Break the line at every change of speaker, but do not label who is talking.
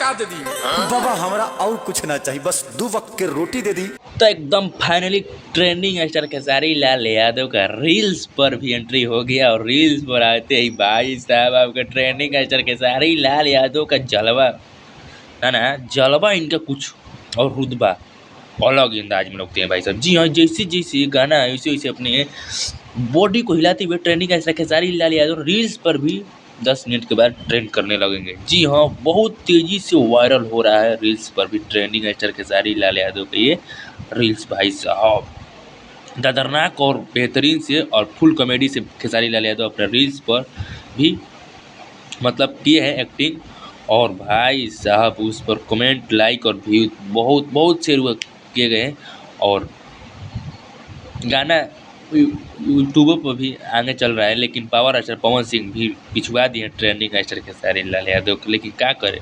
का दे दी।
बाबा हमरा और कुछ ना चाहिए, बस 2 वक्त के रोटी दे दी।
तो एकदम finally trending star Khesari Lal Yadav का रील्स पर भी एंट्री हो गया और रील्स पर आते ही भाई साहब आपका ट्रेंडिंग स्टार खेसारी लाल यादव का जलवा ना जलवा इनका कुछ और रुतबा अलग अंदाज में लगते हैं भाई साहब। जी हाँ, जैसे जैसे गाना है वैसे वैसे अपने बॉडी को हिलाते हुए trending star Khesari Lal Yadav reels पर भी 10 मिनट के बाद ट्रेंड करने लगेंगे। जी हाँ, बहुत तेज़ी से वायरल हो रहा है रील्स पर भी ट्रेंडिंग स्टार खेसारी लाल यादव का ये रील्स भाई साहब। खतरनाक और बेहतरीन से और फुल कॉमेडी से खेसारी लाल यादव अपने रील्स पर भी मतलब किए हैं एक्टिंग। और भाई साहब उस पर कमेंट, लाइक और व्यू बहुत बहुत शेयर किए गए हैं। और गाना यूट्यूब पर भी आगे चल रहा है, लेकिन पावर स्टार पवन सिंह भी पिछुआ दिए ट्रेंडिंग स्टार खेसारी लाल यादव को। लेकिन क्या करें,